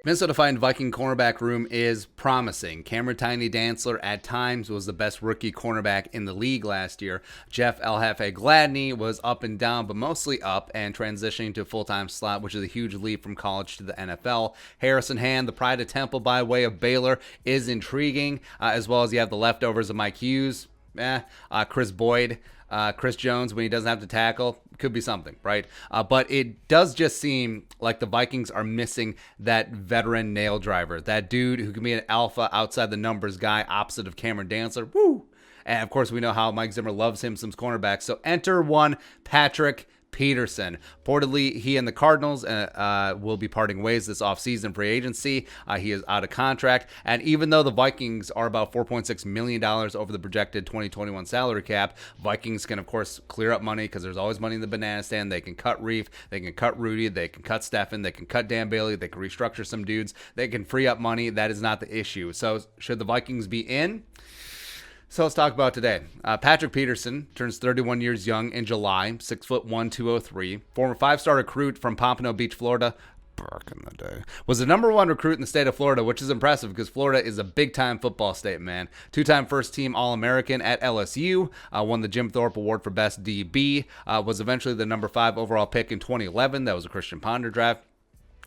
Minnesota Viking cornerback room is promising. Cameron Tiny Dantzler at times was the best rookie cornerback in the league last year. Jeff El Jefe Gladney was up and down, but mostly up and transitioning to a full-time slot, which is a huge leap from college to the NFL. Harrison Hand, the pride of Temple by way of Baylor, is intriguing, as well as you have the leftovers of Mike Hughes, Chris Boyd, Chris Jones when he doesn't have to tackle. Could be something, right? But it does just seem like the Vikings are missing that veteran nail driver, that dude who can be an alpha outside the numbers guy opposite of Cameron Dantzler. Woo! And of course, we know how Mike Zimmer loves him some cornerbacks. So enter one Patrick Peterson. Reportedly, he and the Cardinals will be parting ways this offseason free agency. He is out of contract. And even though the Vikings are about $4.6 million over the projected 2021 salary cap, Vikings can, of course, clear up money because there's always money in the banana stand. They can cut Reef. They can cut Rudy. They can cut Steffen. They can cut Dan Bailey. They can restructure some dudes. They can free up money. That is not the issue. So should the Vikings be in? So let's talk about today. Patrick Peterson turns 31 years young in July, 6'1", 203. Former five-star recruit from Pompano Beach, Florida. Back in the day. Was the number one recruit in the state of Florida, which is impressive because Florida is a big-time football state, man. Two-time first-team All-American at LSU. Won the Jim Thorpe Award for Best DB. Was eventually the number 5 overall pick in 2011. That was a Christian Ponder draft.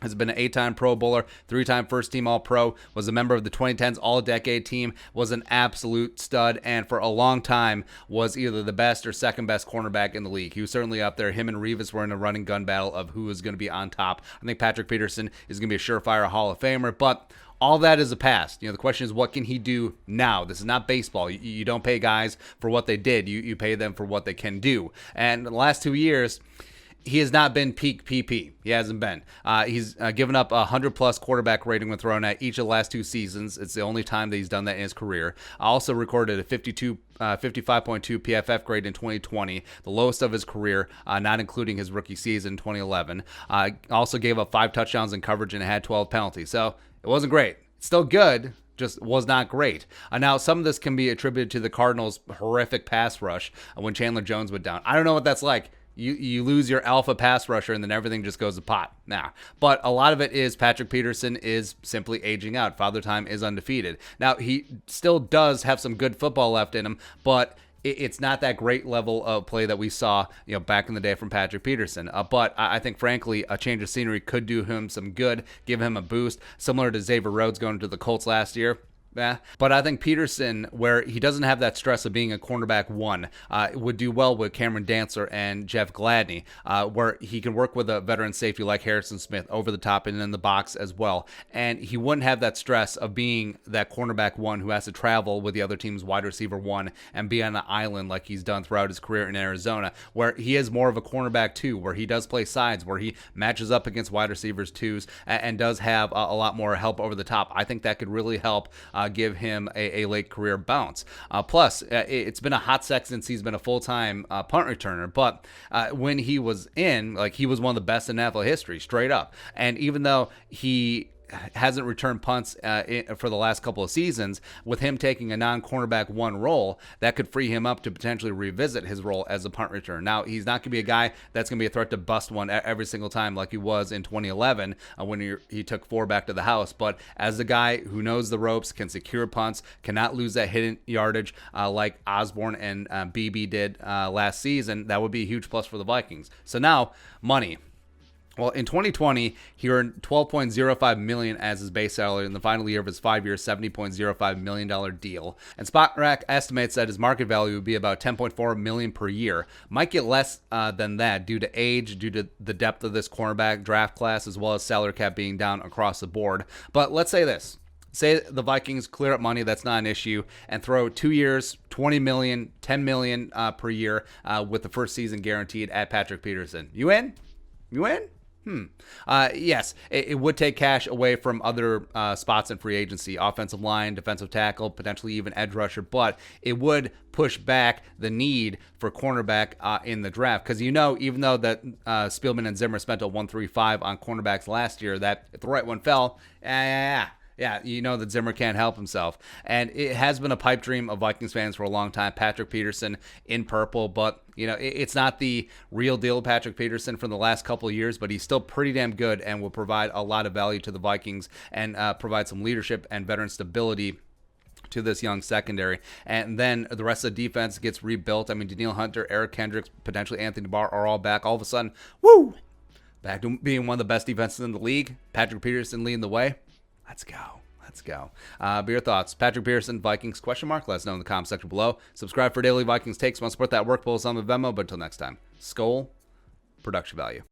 Has been an 8-time Pro Bowler, 3-time first-team All-Pro, was a member of the 2010s All-Decade team, was an absolute stud, and for a long time was either the best or second-best cornerback in the league. He was certainly up there. Him and Revis were in a running gun battle of who was going to be on top. I think Patrick Peterson is going to be a surefire Hall of Famer, but all that is a past. The question is, what can he do now? This is not baseball. You don't pay guys for what they did. You pay them for what they can do. And the last 2 years, he has not been peak PP. He hasn't been. He's given up a 100-plus quarterback rating when thrown at each of the last 2 seasons. It's the only time that he's done that in his career. Also recorded a 55.2 PFF grade in 2020, the lowest of his career, not including his rookie season in 2011. Also gave up 5 touchdowns in coverage and had 12 penalties. So it wasn't great. It's still good, just was not great. Now, some of this can be attributed to the Cardinals' horrific pass rush when Chandler Jones went down. I don't know what that's like. You lose your alpha pass rusher and then everything just goes to pot. Nah. But a lot of it is Patrick Peterson is simply aging out. Father Time is undefeated. Now, he still does have some good football left in him, but it's not that great level of play that we saw, back in the day from Patrick Peterson. But I think, frankly, a change of scenery could do him some good, give him a boost, similar to Xavier Rhodes going to the Colts last year. Yeah, but I think Peterson, where he doesn't have that stress of being a cornerback one, would do well with Cameron Dantzler and Jeff Gladney, where he can work with a veteran safety like Harrison Smith over the top and in the box as well. And he wouldn't have that stress of being that cornerback one who has to travel with the other team's wide receiver one and be on an island like he's done throughout his career in Arizona, where he is more of a cornerback two, where he does play sides, where he matches up against wide receivers twos and does have a lot more help over the top. I think that could really help give him a late career bounce. Plus, it's been a hot sec since he's been a full-time punt returner, but when he was in, he was one of the best in NFL history, straight up. And even though he hasn't returned punts for the last couple of seasons, with him taking a non-cornerback one role, that could free him up to potentially revisit his role as a punt returner. Now, he's not going to be a guy that's going to be a threat to bust one every single time like he was in 2011 when he took 4 back to the house, but as a guy who knows the ropes, can secure punts, cannot lose that hidden yardage like Osborne and BB did last season, that would be a huge plus for the Vikings. So now, money. Well, in 2020, he earned $12.05 million as his base salary in the final year of his 5-year, $70.05 million deal. And SpotRack estimates that his market value would be about $10.4 million per year. Might get less than that due to age, due to the depth of this cornerback draft class, as well as salary cap being down across the board. But let's say this. Say the Vikings clear up money, that's not an issue, and throw 2 years, $20 million, $10 million per year with the first season guaranteed at Patrick Peterson. You in? You in? Yes, it would take cash away from other spots in free agency, offensive line, defensive tackle, potentially even edge rusher, but it would push back the need for cornerback in the draft. Because even though that Spielman and Zimmer spent a 1.35 on cornerbacks last year, that if the right one fell, Yeah, you know that Zimmer can't help himself. And it has been a pipe dream of Vikings fans for a long time. Patrick Peterson in purple, but it's not the real deal Patrick Peterson from the last couple of years, but he's still pretty damn good and will provide a lot of value to the Vikings and provide some leadership and veteran stability to this young secondary. And then the rest of the defense gets rebuilt. I mean, Danielle Hunter, Eric Kendricks, potentially Anthony Barr are all back. All of a sudden, woo! Back to being one of the best defenses in the league. Patrick Peterson leading the way. Let's go. Let's go. Be your thoughts. Patrick Peterson, Vikings, question mark. Let us know in the comment section below. Subscribe for daily Vikings takes. Want to support that work? Pull us on the Venmo. But until next time, Skol, production value.